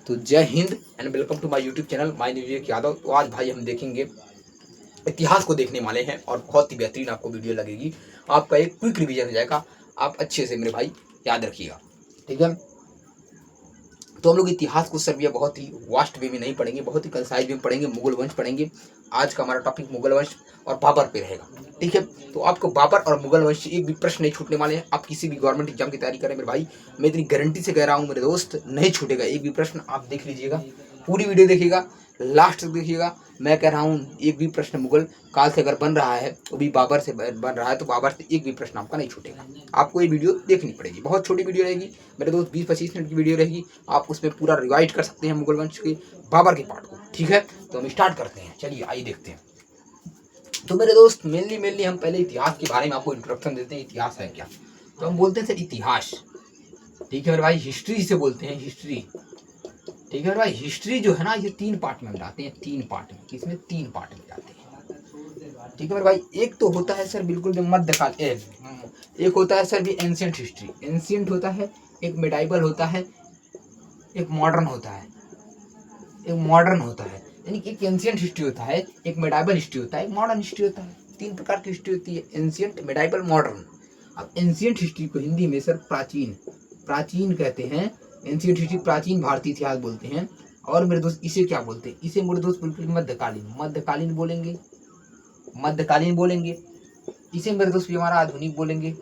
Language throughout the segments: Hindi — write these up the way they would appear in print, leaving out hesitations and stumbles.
तो Jai Hind and welcome to my YouTube channel my Vivek Yadav. तो आज भाई हम देखेंगे, इतिहास को देखने वाले हैं और बहुत ही बेहतरीन आपको वीडियो लगेगी। आपका एक क्विक रिवीजन हो जाएगा, आप अच्छे से मेरे भाई याद रखिएगा, ठीक है। तो हम लोग इतिहास को सर भैया बहुत ही वास्ट वे में नहीं पढ़ेंगे, बहुत ही कंसाइज वे में पढ़ेंगे। मुगल वंश पढ़ेंगे। आज का हमारा टॉपिक मुगल वंश और बाबर पे रहेगा, ठीक है। तो आपको बाबर और मुगल वंश से एक भी प्रश्न नहीं छूटने वाले हैं। आप किसी भी गवर्नमेंट एग्जाम की तैयारी करें मेरे भाई, मैं इतनी गारंटी से कह रहा हूँ मेरे दोस्त, नहीं छूटेगा एक भी प्रश्न। आप देख लीजिएगा, पूरी वीडियो देखिएगा, लास्ट तक देखिएगा। मैं कह रहा हूँ एक भी प्रश्न मुगल काल से अगर बन रहा है वो भी बाबर से बन रहा है, तो बाबर से एक भी प्रश्न आपका नहीं छूटेगा। आपको ये वीडियो देखनी पड़ेगी, बहुत छोटी वीडियो रहेगी मेरे दोस्त, 20-25 मिनट की वीडियो रहेगी। आप उसमें पूरा रिवाइज कर सकते हैं मुगल वंश के बाबर के पार्ट को, ठीक है। तो हम स्टार्ट करते हैं, चलिए आइए देखते हैं। तो मेरे दोस्त मेनली हम पहले इतिहास के बारे में आपको इंट्रोडक्शन देते हैं। इतिहास है क्या, तो हम बोलते हैं सर इतिहास, ठीक है मेरे भाई। हिस्ट्री से बोलते हैं हिस्ट्री, ठीक है मेरे भाई। हिस्ट्री जो है ना, ये 3 पार्ट में जाते हैं, 3 पार्ट में। किसमें? 3 पार्ट में जाते हैं, ठीक है मेरे भाई। एक तो होता है सर बिल्कुल भी मध्यकाल, एक होता है सर भी एंशियंट हिस्ट्री, एंशियंट होता है। एक मिडाइवल होता है, एक मॉडर्न होता है, एक मॉडर्न होता है। यानी कि एक एंशियंट हिस्ट्री होता है, एक मिडाइवल हिस्ट्री होता है, एक मॉडर्न हिस्ट्री होता है। 3 प्रकार की हिस्ट्री होती है, एंशियंट, मिडाइवल, मॉडर्न। अब एंशियंट हिस्ट्री को हिंदी में सर प्राचीन, प्राचीन कहते हैं। एंशियंट हिस्ट्री प्राचीन भारतीय इतिहास बोलते हैं। और मेरे दोस्त इसे क्या बोलते हैं? इसे मेरे दोस्त बिल्कुल मध्यकालीन, मध्यकालीन बोलेंगे, मध्यकालीन बोलेंगे। इसे मेरे दोस्त भी हमारा आधुनिक बोलेंगे,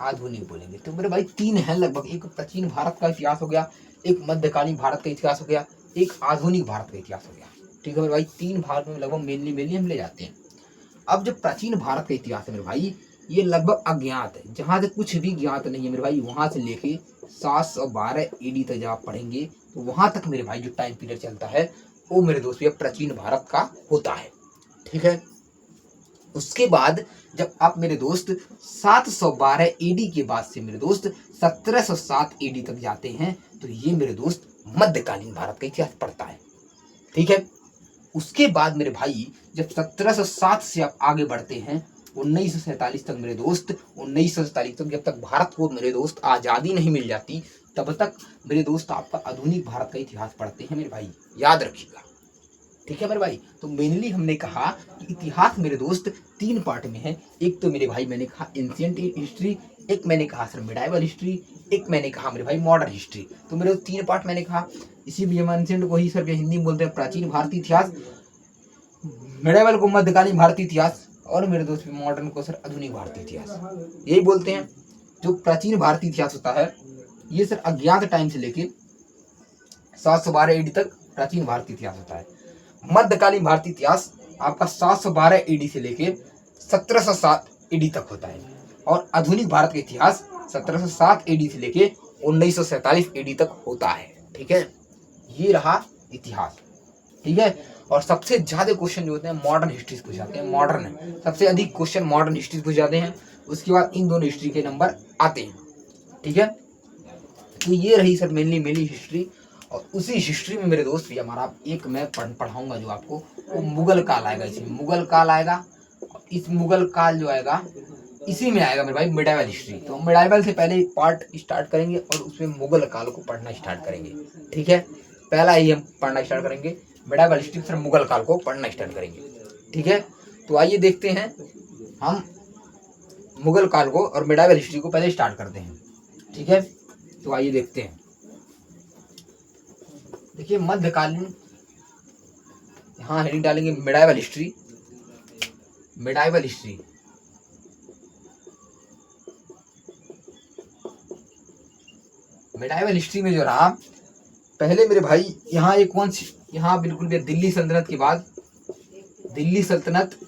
आधुनिक बोलेंगे। तो मेरे भाई 3 है लगभग, एक प्राचीन भारत का इतिहास हो गया, एक मध्यकालीन भारत का इतिहास हो गया, एक आधुनिक भारत का इतिहास हो गया, ठीक है मेरे भाई। 3 भाग में लगभग मेनली हम ले जाते हैं। अब जब प्राचीन भारत का इतिहास है मेरे भाई, ये लगभग अज्ञात है, जहां से कुछ भी ज्ञात नहीं है मेरे भाई, वहां से लेके 712 ईडी तक जब आप पढ़ेंगे तो वहां तक मेरे भाई जो टाइम पीरियड चलता है वो मेरे दोस्त ये प्राचीन भारत का होता है, ठीक है। उसके बाद जब आप मेरे दोस्त 712 एडी के बाद से मेरे दोस्त 1707 एडी तक जाते हैं, तो ये मेरे दोस्त मध्यकालीन भारत का इतिहास पढ़ता है, ठीक है। उसके बाद मेरे भाई जब 1707 से आप आगे बढ़ते हैं 1947 तक मेरे दोस्त, 1947 तक जब तक भारत को मेरे दोस्त आज़ादी नहीं मिल जाती, तब तक मेरे दोस्त आपका आधुनिक भारत का इतिहास पढ़ते हैं मेरे भाई, याद रखिएगा, ठीक है मेरे भाई। तो मेनली हमने कहा कि इतिहास मेरे दोस्त 3 पार्ट में है। एक तो मेरे भाई मैंने कहा एंशियंट हिस्ट्री, एक मैंने कहा सर मिडाइवल हिस्ट्री, एक मैंने कहा मेरे भाई मॉडर्न हिस्ट्री। तो मेरे 3 पार्ट मैंने कहा। इसी भी हम एंशियंट को ही सर हिंदी में बोलते हैं प्राचीन भारतीय इतिहास, मिडाइवल को मध्यकालीन भारतीय इतिहास, और मेरे दोस्त मॉडर्न को सर आधुनिक भारतीय इतिहास, यही बोलते हैं। जो प्राचीन भारतीय इतिहास होता है ये सर अज्ञात टाइम से लेके 712 एडी तक प्राचीन भारतीय इतिहास होता है। मध्यकालीन भारतीय इतिहास आपका 712 एडी से लेके 1707 एडी तक होता है। और आधुनिक भारत का इतिहास 1707 एडी से लेके 1947 एडी तक होता है, ठीक है। ये रहा इतिहास, ठीक है। और सबसे ज्यादा क्वेश्चन जो होते हैं मॉडर्न हिस्ट्री पूछ जाते हैं, मॉडर्न सबसे अधिक क्वेश्चन मॉडर्न हिस्ट्री पूछ जाते हैं। उसके बाद इन दोनों हिस्ट्री के नंबर आते हैं, ठीक है। तो ये रही सर मेनली हिस्ट्री। और उसी हिस्ट्री में मेरे दोस्त भी हमारा एक मैं पढ़ाऊंगा जो आपको, वो मुगल काल आएगा। इसमें मुगल काल आएगा, इस मुगल काल जो आएगा इसी में आएगा मेरे भाई मिडाइवल हिस्ट्री। तो मिडाइवल से पहले पार्ट स्टार्ट करेंगे और उसमें मुगल काल को पढ़ना स्टार्ट करेंगे, ठीक है। पहला ही हम पढ़ना स्टार्ट करेंगे मिडाइवल हिस्ट्री, फिर मुगल काल को पढ़ना स्टार्ट करेंगे, ठीक है। तो आइए देखते हैं, हम मुगल काल को और मिडाइवल हिस्ट्री को पहले स्टार्ट करते हैं, ठीक है। तो आइए देखते हैं। देखिए मध्यकालीन, यहाँ हेडिंग डालेंगे medieval history, medieval history. Medieval history में जो रहा पहले मेरे भाई, यहाँ एक वंश, यहाँ बिल्कुल भी दिल्ली सल्तनत के बाद, दिल्ली सल्तनत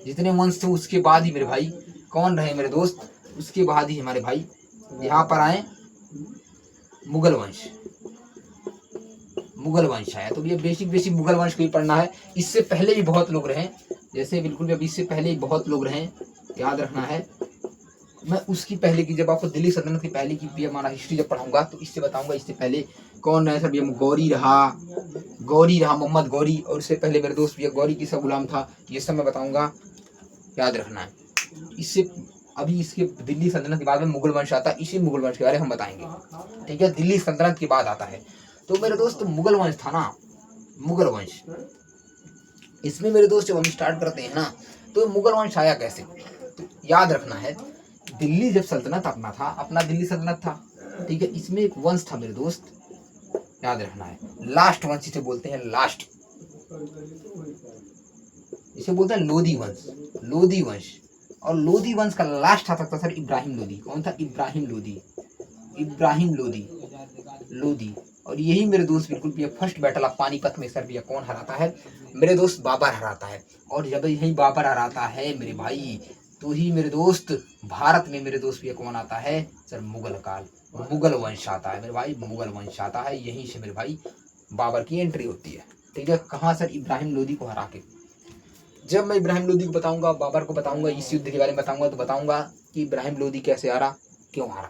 जितने वंश थे उसके बाद ही मेरे भाई कौन रहे मेरे दोस्त, उसके बाद ही हमारे भाई यहाँ पर आए मुगल वंश, मुगल वंश आया। तो ये बेसिक मुगल वंश को ही पढ़ना है। इससे पहले भी बहुत लोग रहे, जैसे बिल्कुल भी अभी इससे पहले ही बहुत लोग रहे, याद रखना है। मैं उसकी पहले की, जब आपको दिल्ली सल्तनत की पहले की भी हमारा हिस्ट्री जब पढ़ाऊंगा तो इससे बताऊंगा इससे पहले कौन रहे। सर ये गौरी रहा, मोहम्मद गौरी। और उससे पहले मेरे दोस्त भैया गौरी किसका गुलाम था, ये सब मैं बताऊंगा, याद रखना है। इससे अभी इसके दिल्ली सल्तनत के बाद में मुगल वंश आता है, इसी मुगल वंश के बारे में हम बताएंगे। ठीक है, दिल्ली सल्तनत के बाद आता है। तो मेरे दोस्त मुगल वंश था ना, मुगल वंश, इसमें मेरे दोस्त जब हम स्टार्ट करते हैं ना, तो मुगल वंश आया कैसे, तो याद रखना है, दिल्ली जब सल्तनत अपना था, अपना दिल्ली सल्तनत था, ठीक है, इसमें एक वंश था मेरे दोस्त, याद रखना है, लास्ट वंश इसे बोलते हैं, लास्ट, इसे बोलते हैं लोधी वंश, लोधी वंश। और लोधी वंश का लास्ट था सकता सर इब्राहिम लोधी। कौन था? इब्राहिम लोधी, इब्राहिम लोधी, लोधी। और यही मेरे दोस्त बिल्कुल भी फर्स्ट बैटल ऑफ पानीपत में सर भैया कौन हराता है? मेरे दोस्त बाबर हराता है। और जब यही बाबर हराता है मेरे भाई, तो ही मेरे दोस्त भारत में मेरे दोस्त भैया कौन आता है? सर मुगल काल, मुगल वंश आता है मेरे भाई, मुगल वंश आता है। यहीं से मेरे भाई बाबर की एंट्री होती है। ठीक है, कहाँ सर? इब्राहिम लोधी को हरा के। जब मैं इब्राहिम लोधी को बताऊंगा, बाबर को बताऊंगा, इस युद्ध के बारे में बताऊंगा, तो बताऊंगा कि इब्राहिम लोधी कैसे हारा, क्यों हारा।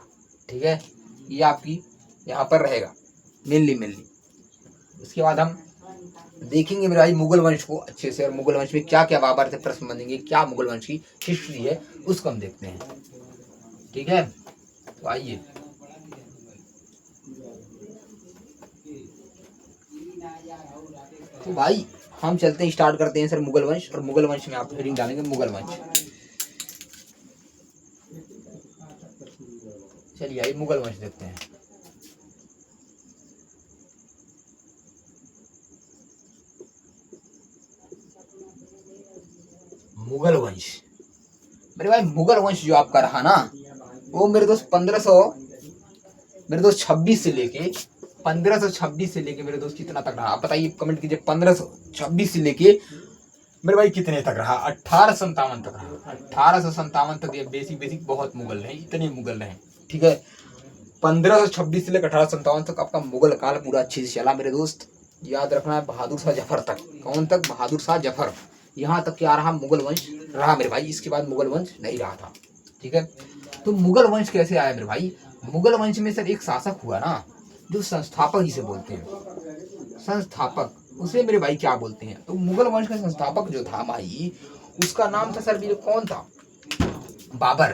ठीक है, ये आपकी यहाँ पर रहेगा मेनली। उसके बाद हम देखेंगे मेरे भाई मुगल वंश को अच्छे से, और मुगल वंश में क्या क्या बाबर से प्रश्न बनेंगे, क्या मुगल वंश की हिस्ट्री है, उसको हम देखते हैं। ठीक है, तो आइए, तो भाई हम चलते हैं, स्टार्ट करते हैं सर मुगल वंश। और मुगल वंश में आप हेडिंग डालेंगे मुगल वंश। चलिए आइए मुगल वंश देखते हैं। मुगल वंश मेरे भाई, मुगल वंश जो आपका रहा ना, वो मेरे दोस्त 1526 से लेके 1526 से लेके मेरे दोस्त कितना तक रहा, आप बताइए, कमेंट कीजिए। 1526 से लेके मेरे भाई कितने तक रहा? 1857 तक रहा। 1857 तक ये बेसिक बहुत मुगल रहे, इतने मुगल रहे। ठीक है, 1526 से लेकर 1857 तक आपका मुगल काल पूरा अच्छे से चला मेरे दोस्त। याद रखना है, बहादुर शाह जफर तक। कौन तक? बहादुर शाह जफर। यहाँ तक क्या रहा? मुगल वंश रहा मेरे भाई, इसके बाद मुगल वंश नहीं रहा था। ठीक है, तो मुगल वंश कैसे आया मेरे भाई? मुगल वंश में सर एक शासक हुआ ना, जो संस्थापक जिसे बोलते हैं, संस्थापक, उसे मेरे भाई क्या बोलते हैं? तो मुगल वंश का संस्थापक जो था भाई, उसका नाम था सर मेरे, कौन था? बाबर।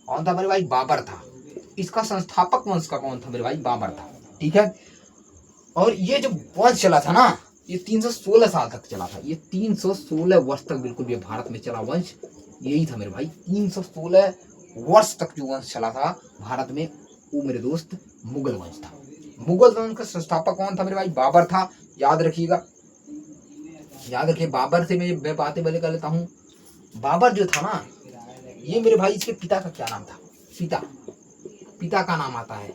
कौन था मेरे भाई? बाबर था। इसका संस्थापक वंश का कौन था मेरे भाई? बाबर था। ठीक है, और ये जो वंश चला था ना, ये 316 साल तक चला था। ये 316 वर्ष तक बिल्कुल भी भारत में चला वंश, यही था मेरे भाई। 316 वर्ष तक जो वंश चला था भारत में, वो मेरे दोस्त मुगल वंश था। मुगल वंश का संस्थापक कौन था मेरे भाई? बाबर था। याद रखिएगा, याद रखिए, बाबर से मैं बातें पहले कर लेता हूँ। बाबर जो था ना, ये मेरे भाई, इसके पिता का क्या नाम था? पिता का नाम आता है।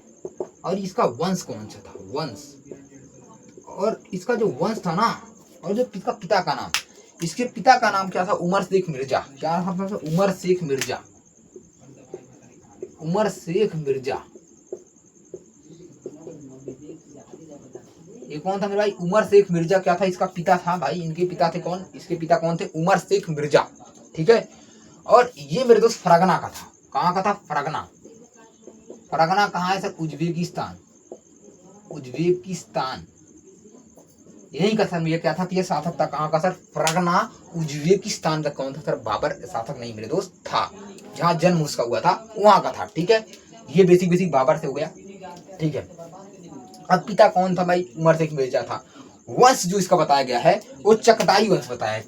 और इसका वंश कौन सा था? वंश, और इसका जो वंश था ना, और जो इसका पिता का नाम, इसके पिता का नाम क्या था? उमर शेख मिर्जा। क्या नाम था? उमर शेख मिर्जा। उमर शेख मिर्जा। ये कौन था मेरे भाई? उमर शेख मिर्जा। क्या था? इसका पिता था भाई, इनके पिता थे कौन? इसके पिता कौन थे? उमर शेख मिर्जा। ठीक है, और ये मेरे दोस्त फरगना का था। कहाँ का था? फरगना। फरगना कहाँ है सर? उज्बेकिस्तान। उज्बेकिस्तान, यही का सर। ये क्या था? ये शासक था कहाँ का सर? फरगना, उज्बेकिस्तान का। कौन था सर? बाबर शासक नहीं मेरे दोस्त था, जहाँ जन्म उसका हुआ था वहां का था। ठीक है, ये बेसिक बाबर से हो गया। ठीक है, अब पिता कौन था भाई? उमर शेख मिर्जा था। वंश जो इसका बताया गया है वो चकताई वंश बताया है।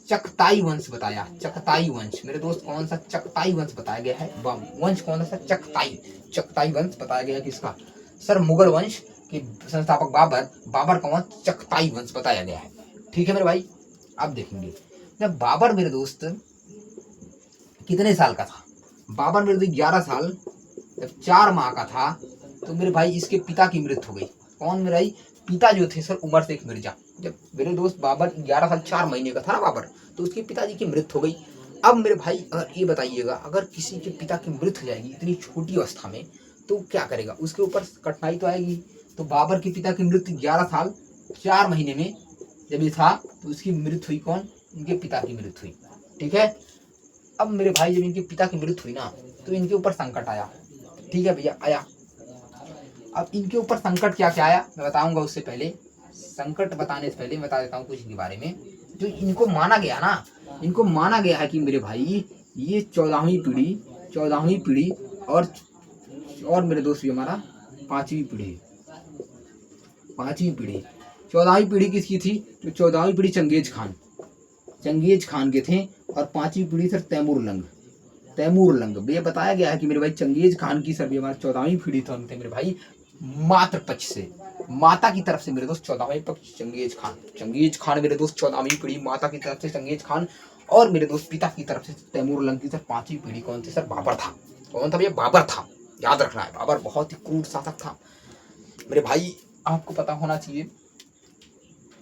चकताई वंश बताया, चकताई वंश मेरे दोस्त। कौन सा? चकताई वंश बताया गया है। वंश कौन सा? चकताई वंश बताया गया है। किसका सर? मुगल वंश के संस्थापक बाबर, बाबर का वंश चकताई वंश बताया गया है। ठीक है मेरे भाई, अब देखेंगे जब बाबर मेरे दोस्त कितने साल का था? बाबर मेरे दोस्त 11 साल जब 4 माह का था, तो मेरे भाई इसके पिता की मृत्यु हो गई। कौन मेरे भाई? पिता जो थे सर उमर शेख मिर्जा। जब मेरे दोस्त बाबर 11 साल 4 महीने का था ना बाबर, तो उसके पिताजी की मृत्यु हो गई। अब मेरे भाई अगर ये बताइएगा, अगर किसी के पिता की मृत्यु हो जाएगी इतनी छोटी अवस्था में, तो क्या करेगा? उसके ऊपर कठिनाई तो आएगी। तो बाबर के पिता की मृत्यु 11 साल 4 महीने में जब ये था, तो उसकी मृत्यु हुई। कौन? इनके पिता की मृत्यु हुई। ठीक है, अब मेरे भाई जब इनके पिता की मृत्यु हुई ना, तो इनके ऊपर संकट आया। ठीक है भैया, आया। अब इनके ऊपर संकट क्या क्या आया मैं बताऊंगा। उससे पहले, संकट बताने से पहले बता देता हूँ कुछ इनके बारे में। जो इनको माना गया ना, इनको माना गया है कि मेरे भाई ये 14वीं पीढ़ी और मेरे दोस्त ये हमारा 5वीं पीढ़ी। 14वीं पीढ़ी किसकी थी? तो 14वीं पीढ़ी चंगेज खान के थे। और 5वीं पीढ़ी सर तैमूर लंग। ये बताया गया है कि मेरे भाई चंगेज खान की सर हमारी 14वीं पीढ़ी थे मेरे भाई, मातृ पक्ष से, माता की तरफ से मेरे दोस्त 14वें पक्ष चंगेज खान मेरे दोस्त 14वीं पीढ़ी माता की तरफ से चंगेज खान, और मेरे दोस्त पिता की तरफ से तैमूर लंग की सर 5वीं पीढ़ी कौन थी सर? बाबर था। कौन था भैया? बाबर था। याद रखना है, बाबर बहुत ही क्रूर शासक था मेरे भाई, आपको पता होना चाहिए।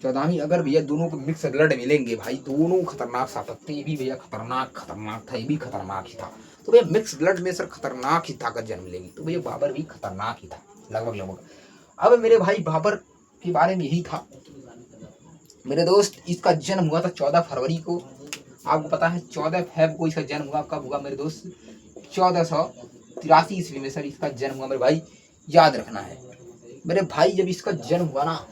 14वीं अगर भैया दोनों को मिक्स ब्लड मिलेंगे भाई, दोनों खतरनाक शासक थे। ये भी भैया खतरनाक था, ये भी खतरनाक ही था। तो भैया मिक्स ब्लड में सर खतरनाक ही ताकत जन्म लेगी, तो भैया बाबर भी खतरनाक ही था लगभग। अब मेरे भाई बाबर के बारे में यही था मेरे दोस्त। इसका जन्म हुआ था 14 फरवरी को, आपको पता है 14 फेब को इसका जन्म हुआ। कब हुआ मेरे दोस्त? 1483 ईस्वी में सर इसका जन्म हुआ मेरे भाई, याद रखना है मेरे भाई। जब इसका जन्म हुआ ना,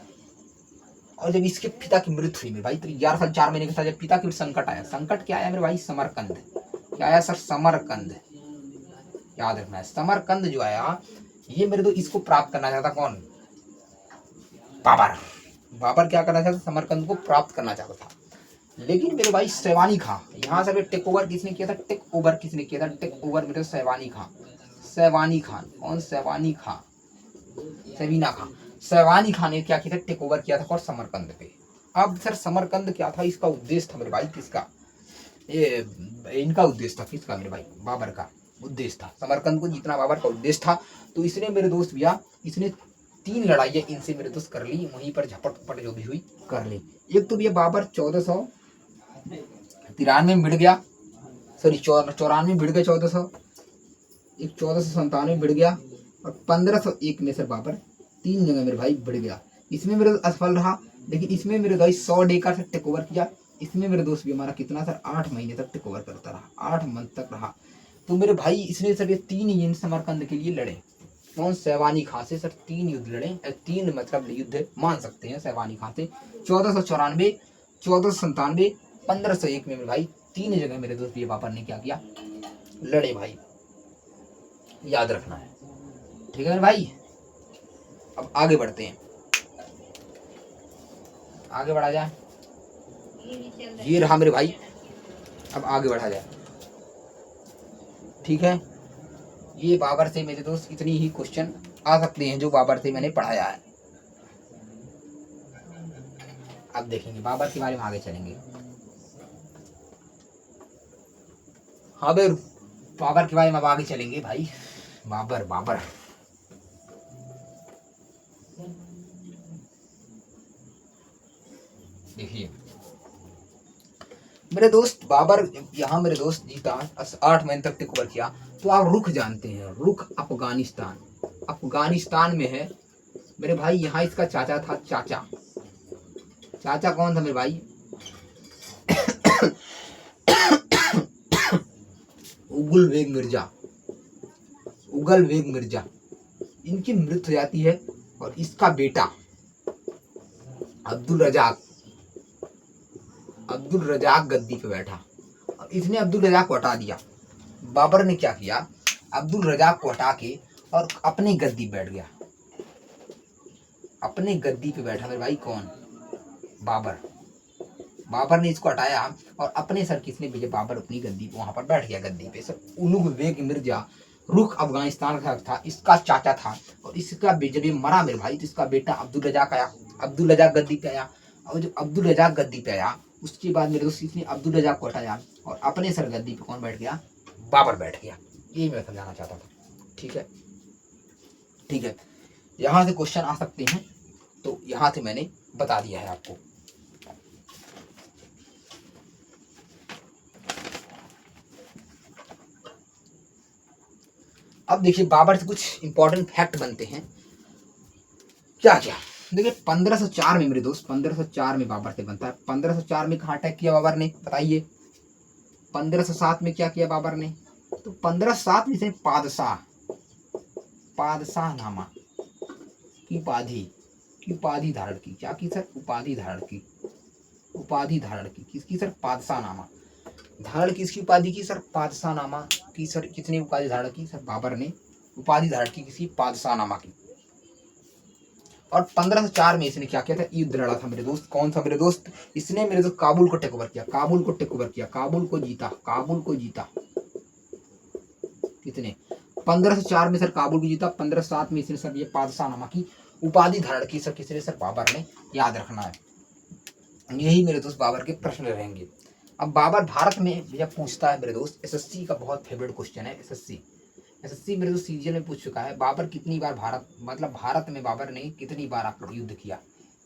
और जब इसके पिता की मृत्यु हुई मेरे भाई, तो 11 साल 4 महीने के साथ जब पिता की संकट आया। संकट क्या आया मेरे भाई? समरकंद। क्या आया सर? समरकंद। याद रखना है, समरकंद जो आया, ये मेरे तो इसको प्राप्त करना चाहता कौन? बाबर क्या करना चाहता? समरकंद को प्राप्त करना चाहता था। लेकिन मेरे भाई सैवानी खां, यहाँ से टेक ओवर किसने किया था? टेक ओवर मेरे सैवानी खान। कौन? सैवानी खान ने क्या किया था? टेक ओवर किया था और समरकंद पे। अब सर समरकंद क्या था? इसका उद्देश्य था मेरे भाई किसका? ये इनका उद्देश्य था। किसका मेरे भाई? बाबर का उद्देश्य था समरकंद को जीतना, बाबर का उद्देश्य था। तो इसने मेरे दोस्त भैया, इसने 3 लड़ाइयाँ इनसे मेरे दोस्त कर ली, वहीं पर झपट जो भी हुई कर ली। एक तो भैया बाबर 1493 में भिड़ गया, सॉरी 94 में भिड़ गया, 1497 में भिड़ गया, और 1501 में सर बाबर 3 जगह मेरे भाई भिड़ गया। इसमें मेरे असफल रहा, लेकिन इसमें मेरे भाई 100 डे का टेक ओवर किया। इसमें मेरे दोस्त भी हमारा कितना सर 8 महीने तक टेक ओवर करता रहा, 8 मंथ तक रहा। तो मेरे भाई इसने सर ये 3 युद्ध समरकंद के लिए लड़े। कौन? सैवानी खां से सर 3 युद्ध लड़े, 3 मतलब युद्ध मान सकते हैं सैवानी खां से। 1494, 1497, 1501 में मेरे भाई 3 जगह मेरे दोस्त ये बाबर ने क्या किया? लड़े भाई, याद रखना है, ठीक है मेरे भाई। अब आगे बढ़ते हैं, आगे बढ़ा जाए। ये रहा मेरे भाई, अब आगे बढ़ा जाए, ठीक है। ये बाबर से मेरे दोस्त इतनी ही क्वेश्चन आ सकते हैं जो बाबर से मैंने पढ़ाया है। अब देखेंगे बाबर के बारे में, आगे चलेंगे। हाँ भाई, बाबर के बारे में अब आगे चलेंगे भाई। बाबर देखिए मेरे दोस्त, बाबर यहाँ मेरे दोस्त जीता, 8 महीने तक टेक ओवर किया। तो आप रुख जानते हैं, रुख अफगानिस्तान में है मेरे भाई। यहाँ इसका चाचा था, चाचा कौन था मेरे भाई? उगल बेग मिर्जा। इनकी मृत्यु हो जाती है, और इसका बेटा अब्दुल रजाक गद्दी पे बैठा, और इसने अब्दुल रजाक को हटा दिया। बाबर ने क्या किया? अब्दुल रजाक को हटा के और अपनी गद्दी बैठ गया। अपने गद्दी पे बैठा मेरे भाई। कौन? बाबर ने इसको हटाया, और अपने सर किसने भेजे? बाबर अपनी गद्दी वहां पर बैठ गया, गद्दी पे सर। उलुग बेग मिर्जा रुख अफगानिस्तान का था, इसका चाचा था। और इसका जब ये मरा मेरे भाई, तो इसका बेटा अब्दुल रजाक आया, अब्दुल रजाक गद्दी पे आया। और जब अब्दुल रजाक गद्दी पे आया, उसके बाद मेरे दोस्त इसने अब्दुल रजाक को हटाया, और अपने सर गद्दी पे कौन बैठ गया? बाबर बैठ गया। यही मैं समझाना चाहता था, ठीक है। यहाँ से क्वेश्चन आ सकते हैं, तो यहाँ से मैंने बता दिया है आपको। अब देखिए बाबर से कुछ इंपॉर्टेंट फैक्ट बनते हैं। क्या देखिए 1504 में मेरे दोस्त, 1504 में बाबर से बनता है। 1504 में कहाँ अटैक किया बाबर ने? बताइए। 1507 में क्या किया बाबर ने? तो 1507 में से पादशाह नामा की उपाधि धारण की। क्या की सर? उपाधि धारण की। किसकी सर? पादशाह नामा। धारण किसकी उपाधि की सर? पादशाह नामा की सर। कितनी उपाधि धारण की सर? बाबर ने उपाधि धारण की किसी पादशाह नामा की। और 1504 में इसने क्या किया था? युद्ध लड़ा था मेरे दोस्त। कौन सा मेरे दोस्त? इसने मेरे दोस्त काबुल को टेक ओवर किया, काबुल को टेक ओवर किया, काबुल को जीता, काबुल को जीता। कितने? 1504 में सर काबुल को जीता। 1507 में इसने सर ये पादशाह नामा की उपाधि धारण की सर। किसने सर? बाबर ने। याद रखना है। यही मेरे दोस्त बाबर के प्रश्न रहेंगे। अब बाबर भारत में जब पूछता है मेरे दोस्त, एसएससी का बहुत फेवरेट क्वेश्चन है। एसएससी मेरे दोस्त सीजीएल में पूछ चुका है, बाबर कितनी बार भारत, मतलब भारत में बाबर ने कितनी बार आकर युद्ध किया?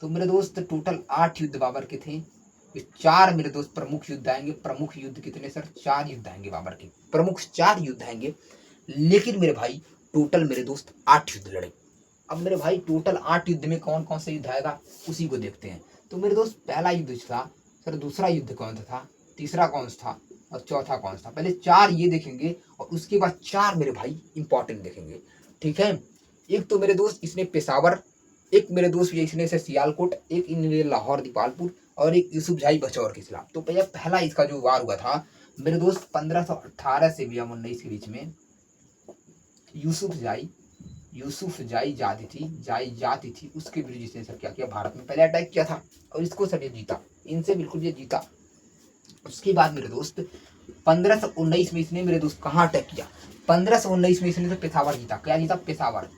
तो मेरे दोस्त टोटल 8 युद्ध बाबर के थे। 4 मेरे दोस्त प्रमुख युद्ध आएंगे। प्रमुख युद्ध कितने सर? 4 युद्ध आएंगे बाबर के, प्रमुख 4 युद्ध आएंगे। लेकिन मेरे भाई टोटल मेरे दोस्त 8 युद्ध लड़े। अब मेरे भाई टोटल 8 युद्ध में कौन कौन सा युद्ध आएगा उसी को देखते हैं। तो मेरे दोस्त पहला युद्ध था सर, दूसरा युद्ध कौन सा था, तीसरा कौन सा था और चौथा कौन सा था? पहले 4 ये देखेंगे और उसके बाद 4 मेरे भाई इंपॉर्टेंट देखेंगे। ठीक है। एक तो मेरे दोस्त इसने पेशावर, एक मेरे दोस्त ये इसने से सियालकोट, एक इन्होंने लाहौर दीपालपुर और एक यूसुफजाई बचौर के खिलाफ। तो भैया पहला इसका जो वार हुआ था मेरे दोस्त 1518 से 19 के बीच में यूसुफजाई जाति थी उसके विरुद्ध जिसने सर क्या किया? भारत में पहले अटैक किया था और इसको सर ये जीता, इनसे बिल्कुल ये जीता। उसके बाद मेरे दोस्त 1519 में इसने मेरे दोस्त कहाँ अटैक किया? 1519 में इसने तो पेशावर जीता। क्या जीता? पेशावर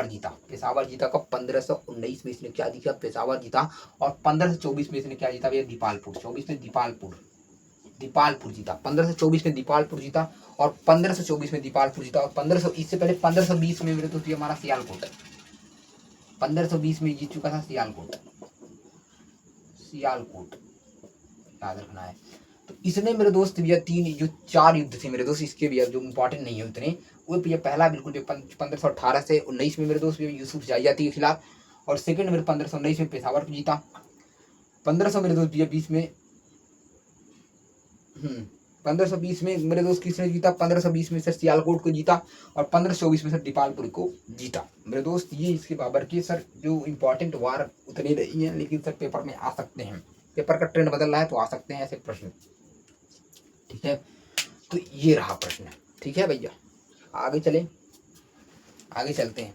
जीता। पेशावर जीता कब? 1519 में इसने क्या जीता? पेशावर जीता। और 1524 में इसने क्या जीता भैया? दीपालपुर। 24 में दीपालपुर जीता। 1524 में दीपालपुर जीता और 1524 में दीपालपुर जीता। और 1500 इससे पहले 1520 में मेरे दोस्त ये हमारा सियालकोट है। 1520 में जीत चुका था सियालकोट। याद रखना है। तो इसने मेरे दोस्त भैया 4 युद्ध थे मेरे दोस्त, इसके भैया जो इंपॉर्टेंट नहीं है उतने, वो भैया पहला बिल्कुल 1518 से 19 में मेरे दोस्त यूसुफजाई जाति के खिलाफ। और सेकंड मेरे 1519 में पेशावर को जीता। 1500 मेरे दोस्त भैया 20 में 1520 में मेरे दोस्त किसने जीता? 1520 में सर सियालकोट को जीता और 1524 में सर दीपालपुर को जीता। मेरे दोस्त ये इसके बाबर के सर जो इंपॉर्टेंट वार उतने नहीं है, लेकिन सर पेपर में आ सकते हैं। पेपर का ट्रेंड बदल रहा है तो आ सकते हैं ऐसे प्रश्न। ठीक है। तो ये रहा प्रश्न। ठीक है भैया, आगे चलते हैं।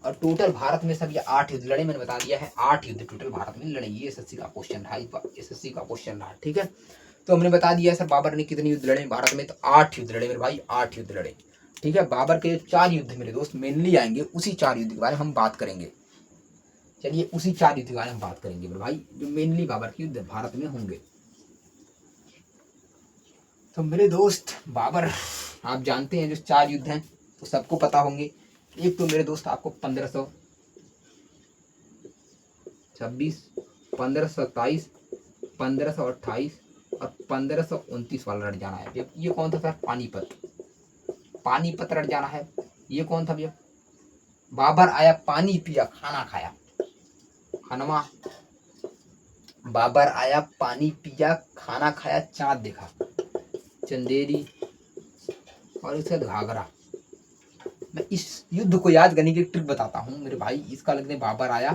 और टोटल भारत में सब ये 8 युद्ध लड़े, मैंने बता दिया है 8 युद्ध टोटल भारत में लड़े। ये एसएससी का क्वेश्चन रहा। ठीक है। तो हमने बता दिया सर बाबर ने कितने युद्ध लड़े भारत में? तो 8 युद्ध लड़े मेरे भाई, 8 युद्ध लड़े। ठीक है। बाबर के 4 युद्ध मेरे दोस्त मेनली आएंगे, उसी 4 युद्ध के बारे में हम बात करेंगे। चलिए उसी 4 युद्ध के बारे में बात करेंगे मेरे भाई, जो मेनली बाबर के युद्ध भारत में होंगे। तो मेरे दोस्त बाबर, आप जानते हैं जो 4 युद्ध हैं तो सबको पता होंगे। एक तो मेरे दोस्त आपको 1526, 1527, 1528 और 1529 वाला रट जाना है। ये कौन था सर? पानीपत रट जाना है। ये कौन था भैया? बाबर आया, पानी पिया, खाना खाया, हनुमा। बाबर आया, पानी पिया, खाना खाया, चाँद देखा, चंदेरी और इसका घाघरा। मैं इस युद्ध को याद करने की ट्रिक बताता हूँ मेरे भाई। इसका लगने बाबर आया,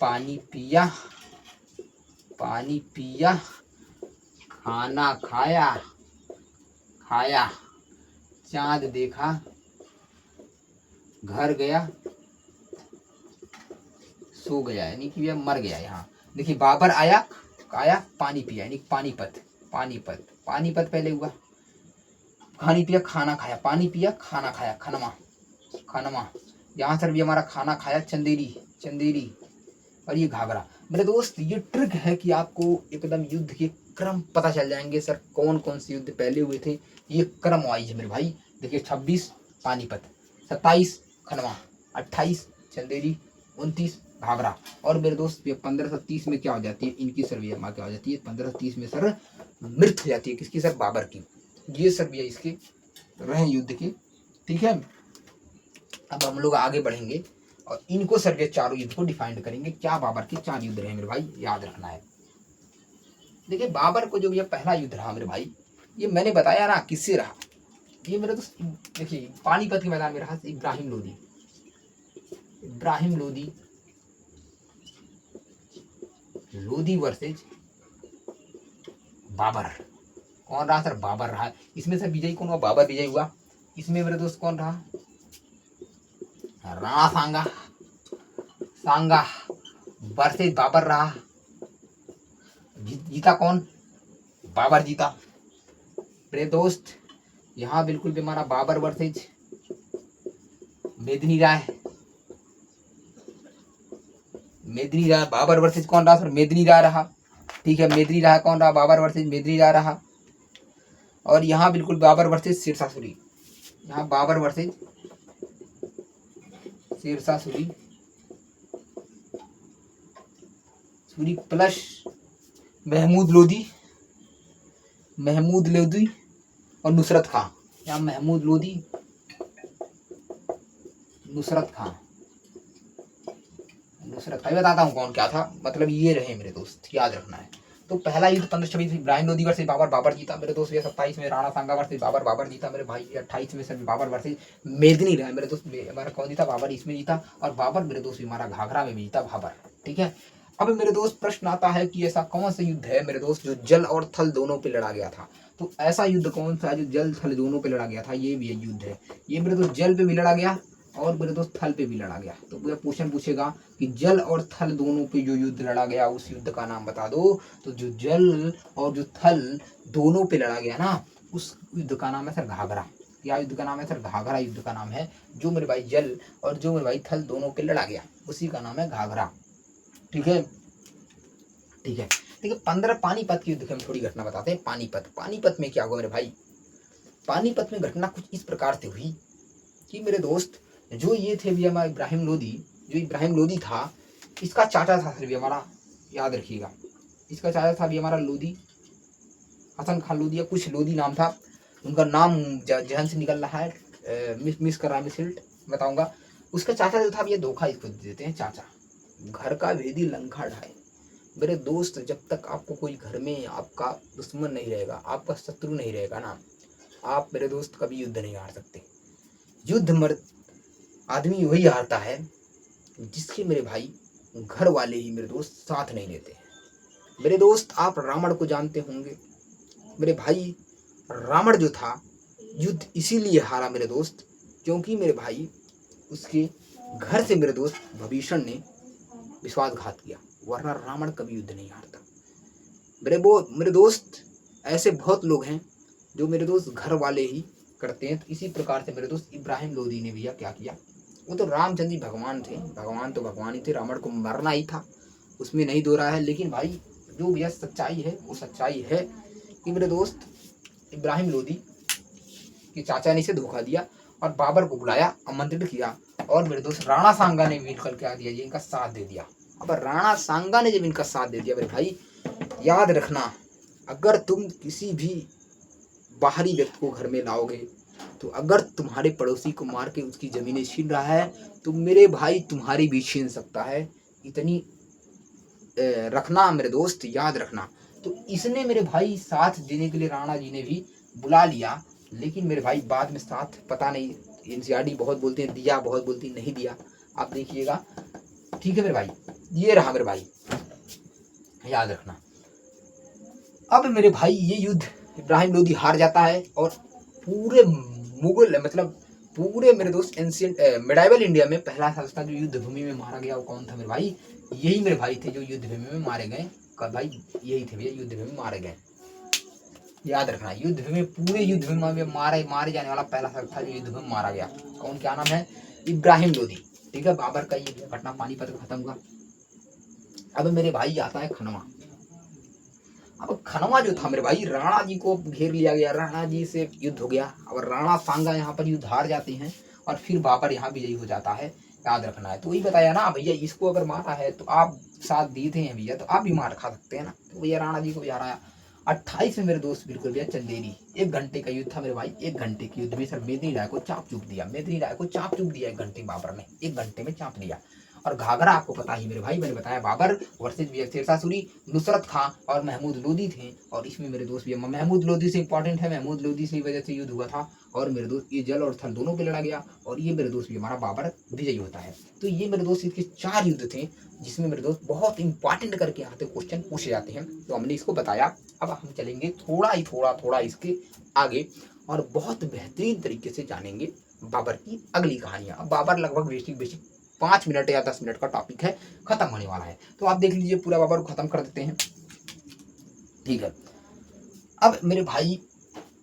पानी पिया, खाना खाया, चांद देखा, घर गया, सो गया, यानी कि यह मर गया। यहाँ देखिए बाबर आया, पानी पिया, यानी पानीपत पहले हुआ। पानी पिया, खाना खाया, पानी पिया, खाना खाया, खनमा। यहाँ सर भी हमारा खाना खाया, चंदेरी और ये घाघरा। मेरे दोस्त ये ट्रिक है कि आपको एकदम युद्ध के क्रम पता चल जाएंगे सर, कौन कौन से युद्ध पहले हुए थे। ये क्रम वाइज है मेरे भाई। देखिए 26 पानीपत, 27 खनवा, 28 चंदेरी, 29 घाघरा। और मेरे दोस्त 1530 में क्या हो जाती है इनकी सर भैया क्या हो जाती है? 1530 में सर मृत्यु हो जाती है। किसकी सर? बाबर की। ये सर भैया इसके रहे युद्ध के। ठीक है। अब हम लोग आगे बढ़ेंगे और इनको सर के चारों युद्ध को डिफाइंड करेंगे। क्या बाबर के 4 युद्ध रहे मेरे भाई, याद रखना है। देखिए बाबर को जो ये पहला युद्ध रहा मेरे भाई, ये मैंने बताया ना किससे रहा। ये मेरे दोस्त देखिए पानीपत के मैदान में रहा इब्राहिम लोदी लोधी वर्सेज बाबर। कौन रहा सर? बाबर रहा। इसमें से विजयी कौन हुआ? बाबर विजयी हुआ। इसमें मेरे दोस्त कौन रहा? राणा सांगा। सांगा वर्सेज बाबर रहा। जीता कौन? बाबर जीता। मेरे दोस्त यहाँ बिल्कुल भी हमारा बाबर वर्सेज मेदिनी राय। मेदिनी राय बाबर वर्सेज कौन रहा सर? मेदिनी राय रहा। ठीक है, मेदिनी राय कौन रहा? बाबर वर्सेज मेदिनी राय रहा। और यहाँ बिल्कुल बाबर वर्सेज सिरसा सूरी। यहाँ बाबर वर्सेज सिरसा सूरी सूरी प्लस महमूद लोधी और नुसरत खां। यहाँ महमूद लोधी, नुसरत खां बताता हूँ कौन क्या था। मतलब ये रहे मेरे दोस्त, याद रखना है। तो पहला युद्ध 1526 इब्राहिम लोधी वर्सेज बाबर, बाबर जीता मेरे दोस्त। 27 में राणा सांगा वर्सेज बाबर, बाबर जीता मेरे भाई। 28 में सर बाबर वर्सेज मेदिनी राय मेरे दोस्त। हमारा कौन जीता? बाबर इसमें जीता। और बाबर मेरे दोस्त हमारा घाघरा में भी जीता बाबर। ठीक है, अब मेरे दोस्त प्रश्न आता है कि ऐसा कौन सा युद्ध है मेरे दोस्त जो जल और थल दोनों पे लड़ा गया था? तो ऐसा युद्ध कौन सा है जो जल थल दोनों पे लड़ा गया था? ये भी युद्ध है। ये मेरे दोस्त जल पे भी लड़ा गया और मेरे दोस्त थल पे भी लड़ा गया। तो पूरा क्वेश्चन पूछेगा कि जल और थल दोनों पे जो युद्ध लड़ा गया उस युद्ध का नाम बता दो। तो जो जल और जो थल दोनों पे लड़ा गया ना, उस युद्ध का नाम है सर घाघरा। क्या युद्ध का नाम है सर? घाघरा युद्ध का नाम है। जो मेरे भाई जल और जो मेरे भाई थल दोनों पे लड़ा गया उसी का नाम है घाघरा। ठीक है, ठीक है। देखिए 15 पानीपत के युद्ध की हम थोड़ी घटना बताते हैं। पानीपत में क्या हुआ मेरे भाई? पानीपत में घटना कुछ इस प्रकार से हुई कि मेरे दोस्त जो ये थे भी हमारा इब्राहिम लोधी, जो इब्राहिम लोधी था, इसका चाचा था सर भी हमारा, याद रखिएगा, इसका चाचा था भी हमारा लोधी, हसन खान लोधी या कुछ लोधी नाम था। उनका नाम जहन से निकल रहा है, मिस कर रहा है, मिसहिल्ट बताऊंगा। उसका चाचा जो था ये धोखा इसको देते हैं चाचा। घर का भेदी लंका ढाए। मेरे दोस्त जब तक आपको कोई घर में आपका दुश्मन नहीं रहेगा, आपका शत्रु नहीं रहेगा ना, आप मेरे दोस्त कभी युद्ध नहीं हार सकते। युद्ध मर्द आदमी वही हारता है जिसके मेरे भाई घर वाले ही मेरे दोस्त साथ नहीं लेते। मेरे दोस्त आप रावण को जानते होंगे। मेरे भाई रावण जो था युद्ध इसीलिए हारा मेरे दोस्त क्योंकि मेरे भाई उसके घर से मेरे दोस्त भीषण ने विश्वासघात किया, वरना रावण कभी युद्ध नहीं हारता। मेरे दोस्त ऐसे बहुत लोग हैं जो मेरे दोस्त घर वाले ही करते हैं। तो इसी प्रकार से मेरे दोस्त इब्राहिम लोधी ने भैया क्या किया? वो तो रामचंद्र जी भगवान थे, भगवान तो भगवान ही थे, रावण को मरना ही था, उसमें नहीं दो रहा है। लेकिन भाई जो भैया सच्चाई है वो सच्चाई है कि मेरे दोस्त इब्राहिम लोधी के चाचा ने इसे धोखा दिया और बाबर को बुलाया, आमंत्रित किया, और मेरे दोस्त राणा सांगा ने मिलकर क्या दिया? ये इनका साथ दे दिया। अब राणा सांगा ने जब इनका साथ दे दिया मेरे भाई, याद रखना, अगर तुम किसी भी बाहरी व्यक्ति को घर में लाओगे तो अगर तुम्हारे पड़ोसी को मार के उसकी जमीनें छीन रहा है तो मेरे भाई तुम्हारी भी छीन सकता है। इतनी रखना मेरे दोस्त, याद रखना। तो इसने मेरे भाई साथ देने के लिए राणा जी ने भी बुला लिया, लेकिन मेरे भाई बाद में साथ पता नहीं, एनसीआरटी बहुत बोलते हैं दिया, बहुत बोलती हैं नहीं दिया, आप देखिएगा। ठीक है मेरे भाई, ये रहा मेरे भाई, याद रखना। अब मेरे भाई ये युद्ध इब्राहिम लोधी हार जाता है और पूरे मुगल मतलब पूरे मेरे दोस्त एंशिएंट मिडाइवल इंडिया में पहला सस्ता जो युद्ध भूमि में मारा गया वो कौन था मेरे भाई? यही मेरे भाई थे जो युद्ध भूमि में मारे गए। भाई यही थे भैया, युद्ध भूमि में मारे गए, याद रखना। युद्ध भूमि, पूरे युद्ध भूमि में मारे जाने वाला पहला शख्स था जो युद्ध भूमि में मारा गया। कौन, क्या नाम है? इब्राहिम लोधी। ठीक है, बाबर का ये घटना पानीपत खत्म हुआ। अब मेरे भाई आता है खनवा। अब खनवा जो था मेरे भाई, राणा जी को घेर लिया गया, राणा जी से युद्ध हो गया और राणा सांगा यहाँ पर युद्ध हार जाते हैं और फिर बाबर यहाँ विजयी हो जाता है, याद रखना है। तो वही बताया ना भैया, इसको अगर मारा है तो आप साथ देते हैं भैया तो आप भी मार खा सकते हैं ना। तो भैया राणा जी को भी हराया। 28 में मेरे दोस्त बिल्कुल भैया चंदेरी, 1 घंटे का युद्ध था मेरे भाई। 1 घंटे के युद्ध में सर मेदिनी राय को चाप चूप दिया, 1 घंटे बाबर ने 1 घंटे में चाप दिया। और घाघरा आपको पता ही मेरे भाई, मैंने बताया बाबर वर्सेज शेरशाह सूरी, नुसरत खां और महमूद लोधी थे। और इसमें मेरे दोस्त भी महमूद लोधी से इंपॉर्टेंट है, महमूद लोधी से वजह से युद्ध हुआ था और मेरे दोस्त ये जल और थल दोनों पे लड़ा गया, और ये मेरे दोस्त भी हमारा बाबर विजयी होता है। तो ये मेरे दोस्त इसके 4 युद्ध थे, जिसमें मेरे दोस्त बहुत इंपॉर्टेंट करके यहाँ पे क्वेश्चन पूछे जाते हैं। तो हमने इसको बताया। अब हम चलेंगे थोड़ा इसके आगे, और बहुत बेहतरीन तरीके से जानेंगे बाबर की अगली कहानियां। अब बाबर लगभग बेसिक 5 मिनट या 10 मिनट का टॉपिक है, खत्म होने वाला है। तो आप देख लीजिए, पूरा बाबर को खत्म कर देते हैं, ठीक है। अब मेरे भाई,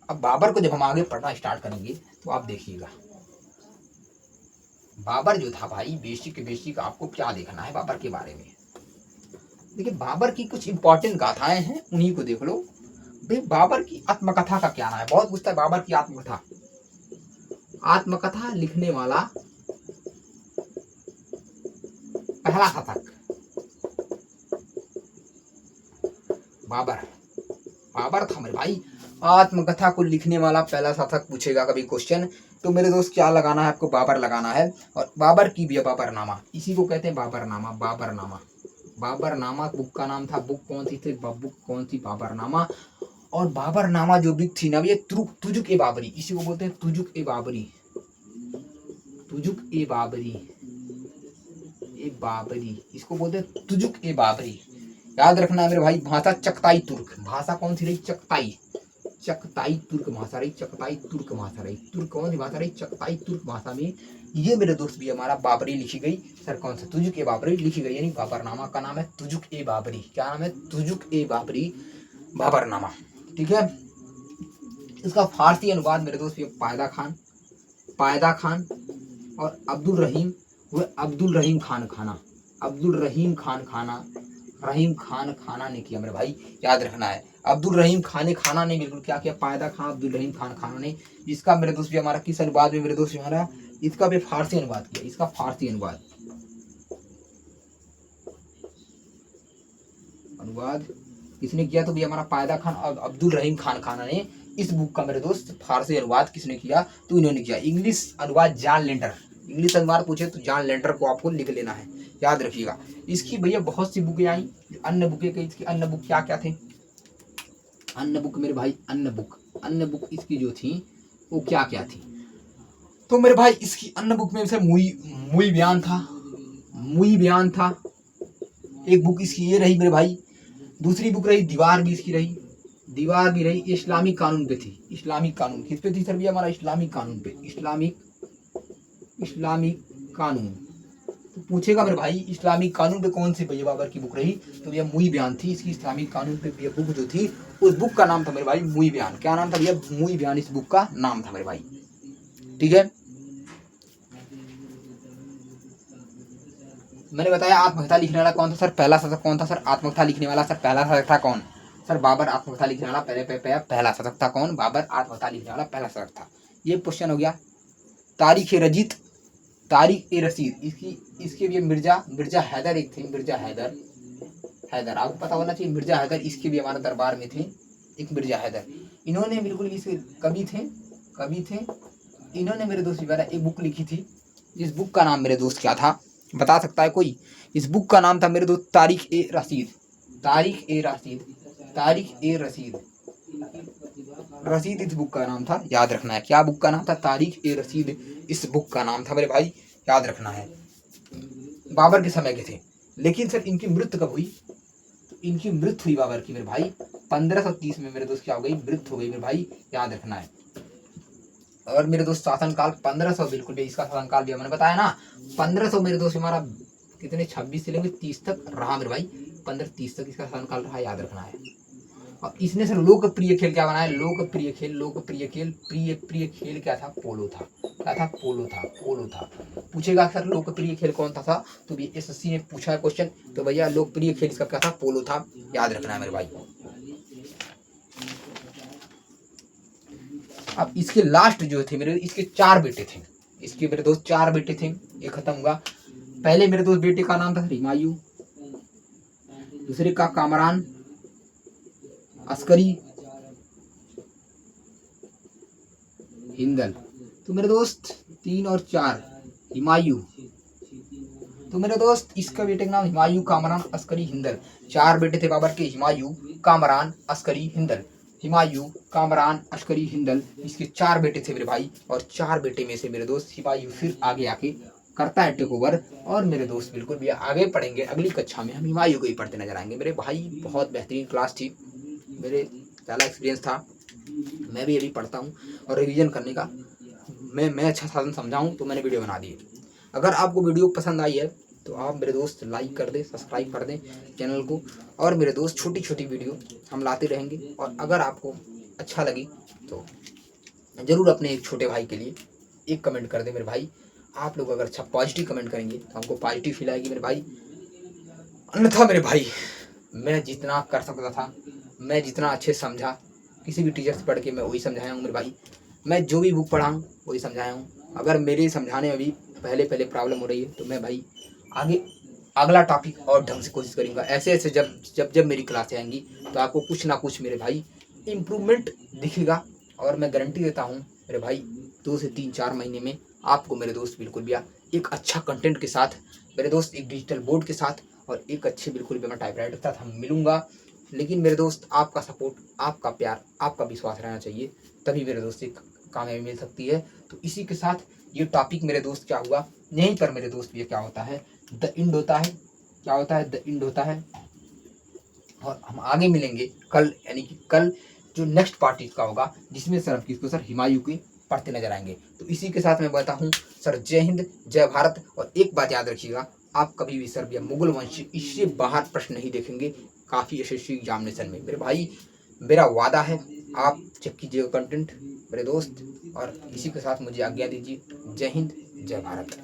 अब बाबर को जब हम आगे पढ़ना स्टार्ट करेंगे तो आप देखिएगा, बाबर जो था भाई, बेसिक आपको क्या देखना है बाबर के बारे में। देखिए, बाबर की कुछ इंपॉर्टेंट गाथाएं हैं, उन्हीं को देख लो भाई। बाबर की आत्मकथा का क्या नाम है, बहुत पूछता है बाबर की आत्मकथा। आत्मकथा लिखने वाला पहला शासक बाबर था मेरे भाई। आत्मकथा को लिखने वाला पहला शासक पूछेगा कभी क्वेश्चन, तो मेरे दोस्त क्या लगाना है आपको, बाबर लगाना है। और बाबर की भी बाबरनामा, इसी को कहते हैं बाबरनामा। बाबरनामा बुक का नाम था। बुक कौन सी थी, बुक कौन सी, बाबरनामा। और बाबरनामा जो बुक थी ना, ये तुजुक ए बाबरी, इसी को बोलते हैं तुजुक ए बाबरी। इसको बोलते हैं तुजुक ए बाबरी। याद रखना है मेरे भाई। भाषा चगताई तुर्क, भाषा कौन सी रही, चगताई तुर्क भाषा रही। तुर्क कौन सी भाषा रही, चगताई तुर्क भाषा में ये मेरे दोस्त भी हमारा बाबरी लिखी गई। सर कौन सा, तुजुक ए बाबरी लिखी गई, यानी बाबरनामा का नाम है तुजुक ए बाबरी। क्या नाम है, तुजुक ए बाबरी बाबरनामा, ठीक है। इसका फारसी अनुवाद मेरे दोस्त पायदा खान और अब्दुल रहीम खाना ने किया मेरे भाई, याद रखना है। अब्दुल रहीम खाना ने बिल्कुल क्या किया, पायदा खान अब्दुल रहीम खाना ने। इसका मेरे दोस्त भी हमारा किस अनुवाद में मेरे दोस्त हमारा, इसका भी फारसी अनुवाद किया। इसका फारसी अनुवाद किसने किया, तो भी हमारा पायदा खान और अब्दुल रहीम खाना ने। इस बुक का मेरे दोस्त फारसी अनुवाद किसने किया, तो इन्होंने किया। इंग्लिश अनुवाद जॉन लेंडर। इंग्लिश अनुवाद पूछे तो जॉन लेंडर को आपको लिख लेना है, याद रखिएगा। इसकी भैया बहुत सी बुकें आई, अन्य बुकें कई। इसकी अन्य बुक क्या क्या थे, अन्य बुक मेरे भाई, अन्य बुक इसकी जो थी वो क्या क्या थी, तो मेरे भाई इसकी अन्य बुक में से मुई बयान था। एक बुक इसकी ये रही मेरे भाई। दूसरी बुक रही दीवार भी इसकी रही, इस्लामिक कानून पे थी। इस्लामिक कानून किस पे थी सर भैया, हमारा इस्लामिक कानून पे। इस्लामिक कानून तो पूछेगा मेरे भाई, इस्लामिक कानून पे कौन सी भैया बाबर की बुक रही, तो भैया मुई बयान थी इसकी। इस्लामिक कानून पे भैया बुक जो थी, उस बुक का नाम था मेरे भाई मुई बयान। क्या नाम था भैया, मुई बयान, इस बुक का नाम था मेरे भाई, ठीक है। मैंने बताया आत्मकथा लिखने वाला कौन था सर, पहला शासक कौन था सर, आत्मकथा लिखने वाला सर पहला शासक था कौन सर, बाबर। आत्मकथा लिखने वाला पहला शासक था कौन, बाबर। आत्मकथा लिखने वाला पहला शासक था। ये क्वेश्चन हो गया। तारीख ए रसीद, इसके भी मिर्जा हैदर एक थे, मिर्जा हैदर आपको पता होना चाहिए। मिर्जा हैदर इसके भी हमारे दरबार में थे, एक मिर्जा हैदर। इन्होंने बिल्कुल इस कवि थे। इन्होंने मेरे दोस्त एक बुक लिखी थी। इस बुक का नाम मेरे दोस्त क्या था, बता सकता है कोई। इस बुक का नाम था मेरे दोस्त तारीख ए रसीद इस बुक का नाम था, याद रखना है। क्या बुक का नाम था, तारीख ए रसीद इस बुक का नाम था मेरे भाई, याद रखना है। बाबर के समय के थे, लेकिन सर इनकी मृत्यु कब हुई, तो इनकी मृत्यु हुई बाबर की मेरे भाई 1530 में मेरे दोस्त क्या हो गई, मृत्यु हो गई मेरे भाई, याद रखना है। और मेरे दोस्त शासनकाल 1500, बिल्कुल भी इसका शासनकाल भी मैंने बताया ना 1500 मेरे दोस्त हमारा कितने 26 से लेकर 30 तक रहा मेरे भाई, 1530 तक इसका शासनकाल रहा, याद रखना है। और इसने सर लोकप्रिय खेल क्या बनाया, लोकप्रिय खेल क्या था, पोलो था। क्या था, पोलो था। पूछेगा सर लोकप्रिय खेल कौन था, तो भी एसएससी ने पूछा है क्वेश्चन, तो भैया लोकप्रिय खेल इसका क्या था, पोलो था, याद रखना है मेरे भाई। अब इसके लास्ट जो थे मेरे, इसके 4 बेटे थे। इसके मेरे दोस्त 4 बेटे थे, ये खत्म हुआ। पहले मेरे दोस्त बेटे का नाम था हुमायूं, दूसरे का कामरान अस्करी हिंदल। तो मेरे दोस्त 3 और 4 हुमायूं। तो मेरे दोस्त इसका बेटे का नाम हुमायूं, कामरान, अस्करी, हिंदल। 4 बेटे थे बाबर के, हुमायूं, कामरान, अस्करी, हिंदल। हुमायूं, कामरान, अस्करी, हिंदल, इसके 4 बेटे थे मेरे भाई। और 4 बेटे में से मेरे दोस्त हुमायूं फिर आगे आके करता है टेक ओवर। और मेरे दोस्त बिल्कुल भी आगे पढ़ेंगे, अगली कक्षा में हम हुमायूं को ही पढ़ते नजर आएंगे मेरे भाई। बहुत बेहतरीन क्लास थी, मेरे पहला एक्सपीरियंस था। मैं भी अभी पढ़ता हूँ और रिवीजन करने का मैं अच्छा साधन समझाऊँ तो मैंने वीडियो बना दी है। अगर आपको वीडियो पसंद आई है तो आप मेरे दोस्त लाइक कर दें, सब्सक्राइब कर दें चैनल को। और मेरे दोस्त छोटी छोटी वीडियो हम लाते रहेंगे। और अगर आपको अच्छा लगी तो ज़रूर अपने एक छोटे भाई के लिए एक कमेंट कर दें मेरे भाई। आप लोग अगर अच्छा पॉजिटिव कमेंट करेंगे तो हमको पॉजिटिव फील आएगी मेरे भाई। अन्यथा मेरे भाई, मैं जितना कर सकता था, मैं जितना अच्छे से समझा, किसी भी टीचर से पढ़ के मैं वही समझाया हूँ मेरे भाई। मैं जो भी बुक पढ़ा हूँ वही समझाया हूँ। अगर मेरे समझाने में भी पहले पहले प्रॉब्लम हो रही है तो मैं भाई आगे अगला टॉपिक और ढंग से कोशिश करूँगा। ऐसे ऐसे जब जब जब मेरी क्लासें आएंगी तो आपको कुछ ना कुछ मेरे भाई इम्प्रूवमेंट दिखेगा। और मैं गारंटी देता हूँ मेरे भाई 2 से 3-4 महीने में आपको मेरे दोस्त बिल्कुल भी एक अच्छा कंटेंट के साथ, मेरे दोस्त एक डिजिटल बोर्ड के साथ और एक अच्छे बिल्कुल भी मैं टाइपराइटर के साथ हम मिलूंगा। लेकिन मेरे दोस्त आपका सपोर्ट, आपका प्यार, आपका विश्वास रहना चाहिए, तभी मेरे दोस्त एक कामयाबी मिल सकती है। तो इसी के साथ ये टॉपिक मेरे दोस्त क्या हुआ, यहीं पर मेरे दोस्त ये क्या होता है, द एंड होता है। क्या होता है? द एंड होता है। और हम आगे मिलेंगे कल, यानी कि कल जो नेक्स्ट पार्ट इसका होगा जिसमें सर किसको सर हुमायूं की पढ़ते नजर आएंगे। तो इसी के साथ मैं बताता हूँ सर, जय हिंद, जय भारत। और एक बात याद रखिएगा, आप कभी भी सर या मुगल वंश इससे बाहर प्रश्न नहीं देखेंगे काफ़ी यशस्वी एग्जामिनेशन में मेरे भाई। मेरा वादा है, आप चेक कीजिएगा कंटेंट मेरे दोस्त। और इसी के साथ मुझे आज्ञा दीजिए। जय हिंद, जय भारत।